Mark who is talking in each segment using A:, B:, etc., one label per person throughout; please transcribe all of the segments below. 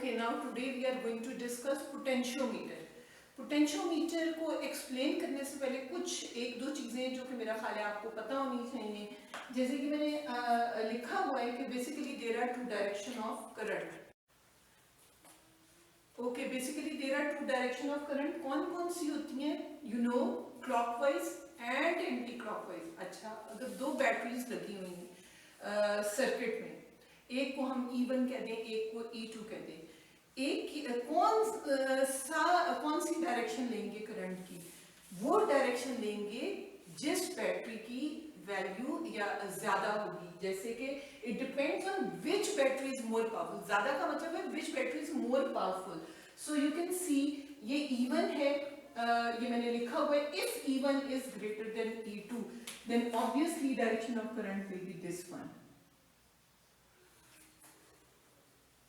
A: Okay, now today we are going to discuss potentiometer. Potentiometer को explain करने से पहले कुछ एक दो चीज़ें जो कि मेरा ख्याल है आपको पता होनी चाहिए, जैसे कि मैंने लिखा हुआ है कि basically there are two direction of current. Okay, basically there are two direction of current. कौन कौन सी होती हैं? You know, clockwise and anticlockwise. अच्छा, अगर दो बैटरीज लगी हुई हैं सर्किट में, एक को हम E1 कह दें, एक को E2 कह दें, एक कौन सी डायरेक्शन लेंगे करंट की? वो डायरेक्शन लेंगे जिस बैटरी की वैल्यू या ज्यादा होगी. जैसे कि it depends on which battery is more powerful. ज्यादा का मतलब है which battery is more powerful. So you can see ये E1 है, ये मैंने लिखा हुआ है. If E1 is greater than E2 then obviously direction of current will be this one,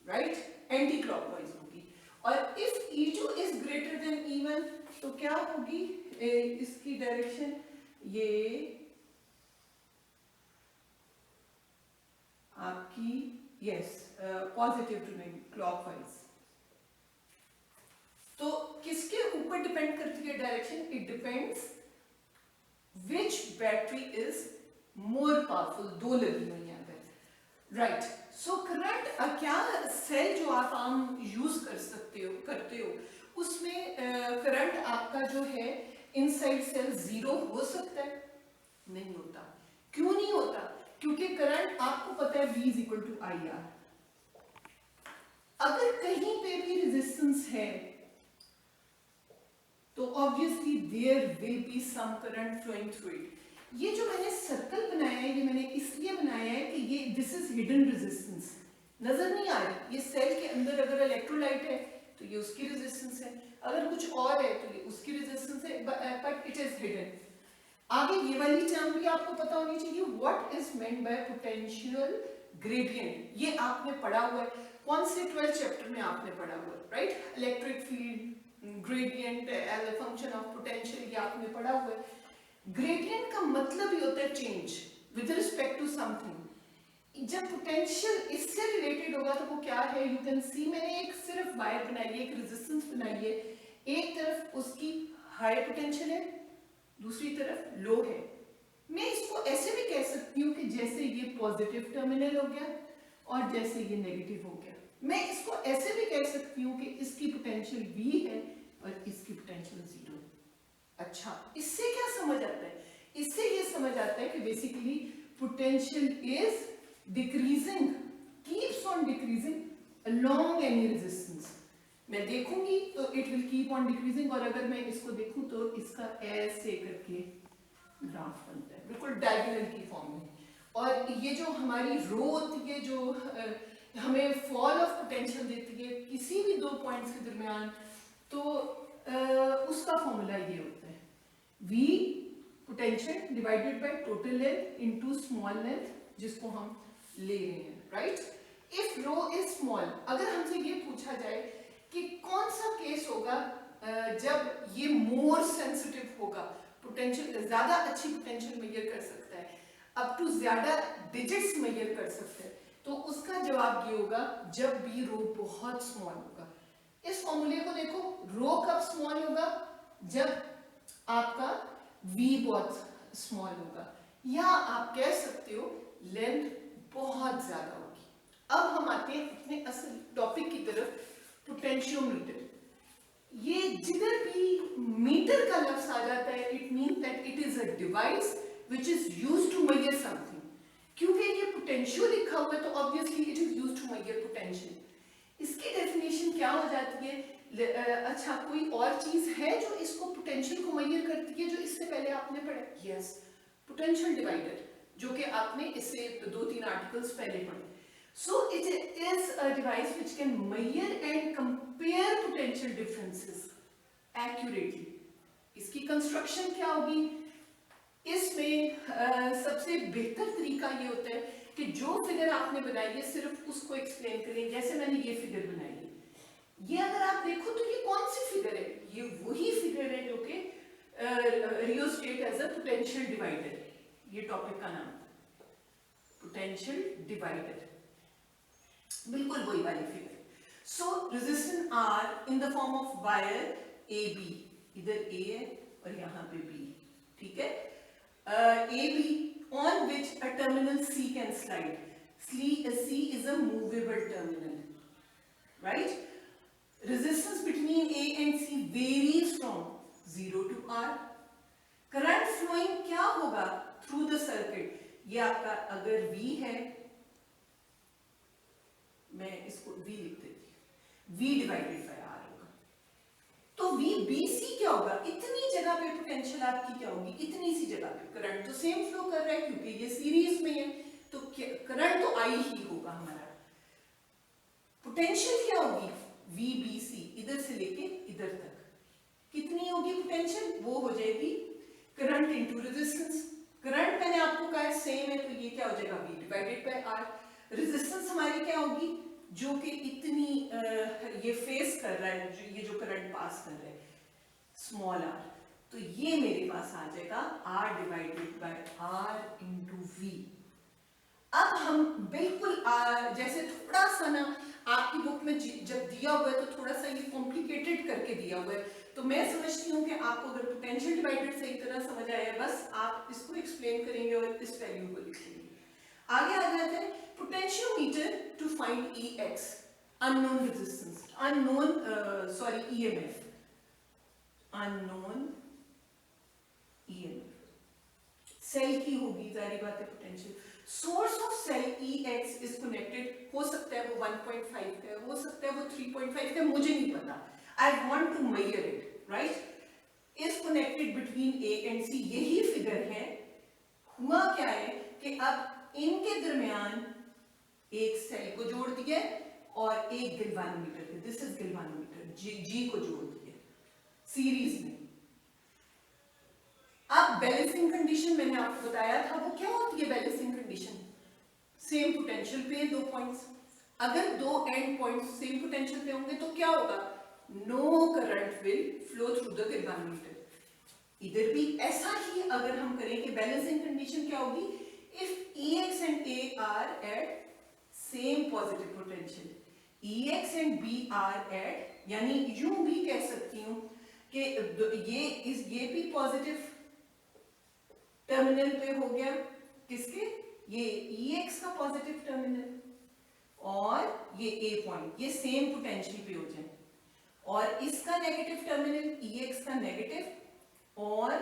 A: right? Anticlockwise होगी. और if E2 is greater then E1 तो क्या होगी इसकी डायरेक्शन? ये आपकी यस पॉजिटिव टू क्लॉकवाइज. तो किसके ऊपर डिपेंड करती है direction? It depends which battery is more powerful. दो लगी हुई है अगर, राइट? सो करंट क्या सेल जो आप आम यूज करते हो उसमें करंट आपका जो है इनसाइड सेल जीरो हो सकता है? नहीं होता. क्यों नहीं होता? क्योंकि करंट आपको पता है V is equal to IR. अगर कहीं पे भी रेजिस्टेंस है तो obviously there will be some current flowing through it. ये जो मैंने सर्कल बनाया है ये मैंने इसलिए बनाया है कि ये दिस इज हिडन रेजिस्टेंस, नजर नहीं आ रही. ये सेल के अंदर अगर इलेक्ट्रोलाइट है तो ये उसकी रेजिस्टेंस है, अगर कुछ और है तो ये उसकी रेजिस्टेंस है, बट इट इज हिडन. आगे ये वाली टर्म भी आपको पता होनी चाहिए, what is meant by potential gradient. ये आपने पढ़ा हुआ है. कौन से 12th चैप्टर में आपने पढ़ा हुआ है? Right, electric field gradient as a function of potential, ये आपने पढ़ा हुआ है. ग्रेडियंट का मतलब ही होता है change with respect to something. जब पोटेंशियल इससे रिलेटेड होगा तो वो क्या है? यू कैन सी मैंने एक सिर्फ वायर बनाई है, एक रेजिस्टेंस बनाई है. एक तरफ उसकी हाई पोटेंशियल है, दूसरी तरफ लो है. मैं इसको ऐसे भी कह सकती हूँ कि जैसे ये पॉजिटिव टर्मिनल हो गया और जैसे ये नेगेटिव हो गया. मैं इसको ऐसे भी कह सकती हूँ कि इसकी पोटेंशियल V है और इसकी पोटेंशियल 0. अच्छा, इससे क्या समझ आता है? इससे ये समझ आता है कि basically potential is decreasing, keeps on decreasing along any resistance. मैं देखूंगी तो it will keep on decreasing, और अगर मैं इसको देखूं तो इसका ऐसे करके ग्राफ बनता है, बिल्कुल डायगोनल की फॉर्म में. और ये जो हमारी रो होती है जो हमें फॉल ऑफ पोटेंशियल देती है किसी भी दो पॉइंट्स के दरमियान, तो उसका फॉर्मूला ये होता है V potential divided by total length into small length जिसको हम ले रहे हैं, right? If rho is small, अगर हमसे ये पूछा जाए कि कौन सा केस होगा जब ये मोर सेंसिटिव होगा, पोटेंशियल ज्यादा अच्छी पोटेंशियल मेजर कर सकता है, अप टू ज्यादा डिजिट्स मेजर कर सकता है, तो उसका जवाब ये होगा जब भी रो बहुत स्मॉल होगा. इस फॉर्मूले को देखो, रो कब स्मॉल होगा? जब आपका V बहुत स्मॉल होगा, या आप कह सकते हो लेंथ बहुत ज्यादा होगी. अब हम आते हैं अपने असल टॉपिक की तरफ, पोटेंशियोमीटर. ये जिधर भी मीटर का लफ्ज आ जाता है it means that it is a device which is used to measure something. क्योंकि ये पोटेंशियो लिखा हुआ है तो obviously it is used to measure potential. इसकी डेफिनेशन क्या हो जाती है? अच्छा, कोई और चीज है जो इसको पोटेंशियल को मेजर करती है जो इससे पहले आपने पढ़ा? यस, पोटेंशियल डिवाइडर, जो कि आपने इससे 2-3 आर्टिकल्स पहले पढ़े. So it is a device which can measure and compare potential differences accurately. इसकी कंस्ट्रक्शन क्या होगी? इसमें सबसे बेहतर तरीका ये होता है कि जो फिगर आपने बनाई है सिर्फ उसको एक्सप्लेन करें. जैसे मैंने ये फिगर बनाई है, ये अगर आप देखो तो ये कौन सी फिगर है? ये वही फिगर है जो कि rheostat as a potential divider. ये टॉपिक का नाम पोटेंशियल डिवाइडर, बिल्कुल वही वाली figure. So resistance R in the form of wire AB, इधर A है और यहाँ पे B, ठीक है, AB on which a terminal C can slide. C is a movable terminal, right? Resistance between A and C varies from 0 to R. Current flowing क्या होगा through the circuit? ये आपका अगर V है, मैं इसको V लिख देती हूँ, V डिवाइडेड बाय R होगा। तो VBC क्या होगा? इतनी जगह पे पोटेंशियल आपकी क्या होगी? इतनी सी जगह पे करंट तो सेम फ्लो कर रहा है क्योंकि ये सीरीज में है, तो करंट तो आई ही होगा हमारा। पोटेंशियल क्या होगी? VBC, इधर से लेके इधर तक कितनी होगी पोटेंशियल? वो हो जाएगी करंट इंटू रेजिस्टेंस। करंट मैंने आपको कहा है सेम है, तो ये क्या हो जाएगा? V divided by R। Resistance हमारी क्या होगी? जो कि इतनी ये फेस कर रहा है, ये जो करंट पास कर रहा है, स्मॉल r, तो ये मेरे पास आ जाएगा R divided by R into V। अब हम बिल्कुल जैसे थोड़ा सा ना आपकी बुक में जब दिया हुआ है तो थोड़ा सा ये कॉम्प्लिकेटेड करके दिया हुआ है, तो मैं समझती हूँ कि आपको अगर पोटेंशियल डिवाइडेड सही तरह समझ आया, बस आप इसको एक्सप्लेन करेंगे और इस वैल्यू को लिखेंगे। आगे आ जाते हैं potentiometer to find EX, unknown resistance, EMF, unknown EMF cell की होगी, जारी बात है potential. Source of cell EX is connected, हो सकता है वो 1.5 है, हो सकता है वो 3.5 है, मुझे नहीं पता, I want to measure it, right, is connected between A and C, यही फिगर है। हुआ क्या है कि अब इनके दरमियान एक सेल को जोड़ दिया और एक गैल्वानोमीटर, दिस इज गैल्वानोमीटर, जी को जोड़ दिया सीरीज में। अब बैलेंसिंग कंडीशन मैंने आपको बताया था, वो क्या होती है बैलेंसिंग कंडीशन? सेम पोटेंशियल पे दो पॉइंट्स, अगर दो एंड पॉइंट्स सेम पोटेंशियल पे होंगे तो क्या होगा? No current will flow through the galvanometer. इधर भी ऐसा ही अगर हम करें कि बैलेंसिंग कंडीशन क्या होगी? If EX and A are at same positive potential, EX and B are at, यानी यूं भी कह सकती हूं कि ये भी पॉजिटिव टर्मिनल पे हो गया, किसके? ये EX का पॉजिटिव टर्मिनल और ये A पॉइंट, ये सेम पोटेंशियल पे हो जाए, और इसका नेगेटिव टर्मिनल EX का नेगेटिव और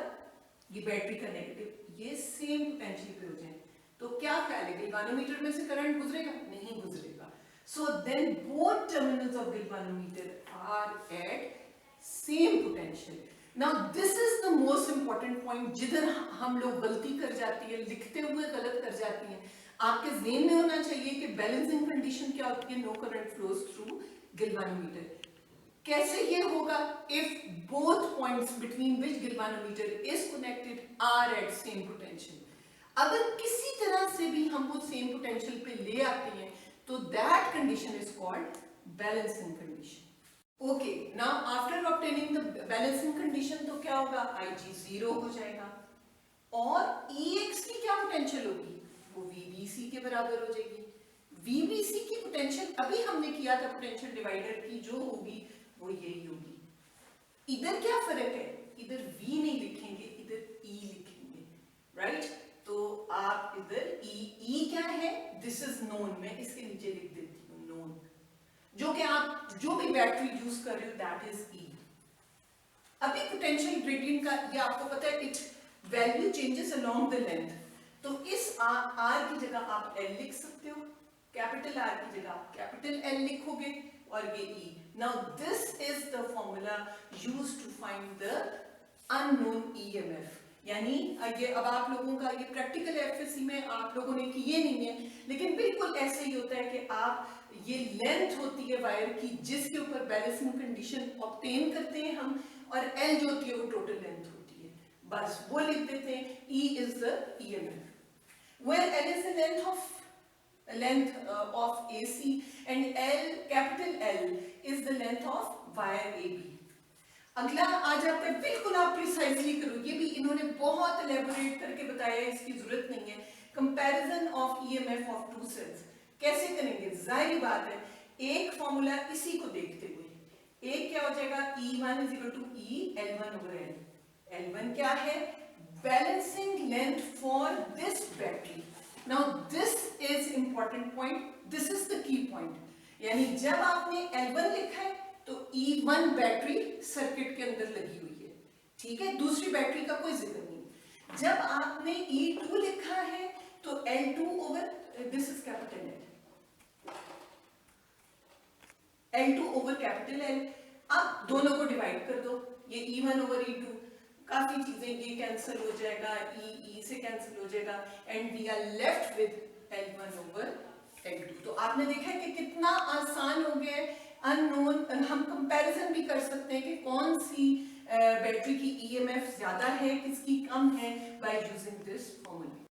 A: ये बैटरी का नेगेटिव, ये सेम पोटेंशियल पे हो जाए, तो क्या ख्याल है? गैल्वानोमीटर में से करंट गुजरेगा? नहीं गुजरेगा। So then both terminals of galvanometer are at same potential. Now this is the most important point जिधर हम लोग गलती कर जाती है, लिखते हुए गलत कर जाती हैं। आपके ज़हन में होना चाहिए कि बैलेंसिंग कंडीशन क्या होती है? No current flows through galvanometer. कैसे ये होगा? If both points between which galvanometer is connected are at same potential. अगर किसी तरह से भी हम वो सेम पोटेंशियल पे ले आते हैं तो that condition is called balancing condition. Okay, now after obtaining the balancing condition तो क्या होगा? IG 0 हो जाएगा और EX की क्या पोटेंशियल होगी? वो VBC के बराबर हो जाएगी। VBC की पोटेंशियल अभी हमने किया था पोटेंशियल डिवाइडर की, जो होगी वो यही होगी। इधर क्या फर्क है? इधर V नहीं लिखेंगे, इधर E लिखेंगे, राइट? तो आप इधर E क्या है? दिस इज नोन, मैं इसके नीचे लिख देती हूँ नोन, जो कि आप जो भी बैटरी यूज कर रहे हो दैट इज E। अभी पोटेंशियल ग्रेडियंट का ये आपको पता है, it value changes along the length, तो इस R की जगह आप L लिख सकते हो, कैपिटल R की जगह आप कैपिटल L लिखोगे और ये E। Now this is the formula used to find the unknown EMF। यानी ये अब आप लोगों का ये प्रैक्टिकल FSC में आप लोगों ने किए नहीं है, लेकिन बिल्कुल ऐसे ही होता है कि आप ये लेंथ होती है वायर की जिसके ऊपर बैलेंसिंग कंडीशन ऑब्टेन करते हैं हम, और L जो होती है वो टोटल लेंथ होती है, बस वो लिख देते हैं। E is the EMF where L is the length of AC and capital L is the length of wire AB। अगला आ जाता है, बिल्कुल आप प्रिसाइजली करो, ये भी इन्होंने बहुत एलेबोरेट करके बताया है, इसकी जरूरत नहीं है। Comparison of EMF of two cells कैसे करेंगे? जाहिर बात है एक फॉर्मूला इसी को देखते हुए एक क्या हो जाएगा, E1 is equal to E L1 over L। L1 क्या है, balancing length for this battery. Now this is important point, this is the key point, यानी जब आपने L1 लिखा है तो E1 बैटरी सर्किट के अंदर लगी हुई है, ठीक है, दूसरी बैटरी का कोई जिक्र नहीं। जब आपने E2 लिखा है तो L2 over, this is capital L, L2 over capital L। अब दोनों को डिवाइड कर दो, ये E1 ओवर E2, काफी चीजें, ये कैंसिल हो जाएगा, E से कैंसिल हो जाएगा, and we are left with L1 over L2। तो आपने देखा है कि कितना आसान हो गया है। अननोन, हम कंपैरिजन भी कर सकते हैं कि कौन सी बैटरी की EMF ज्यादा है, किसकी कम है, बाय यूजिंग दिस फॉर्मूला।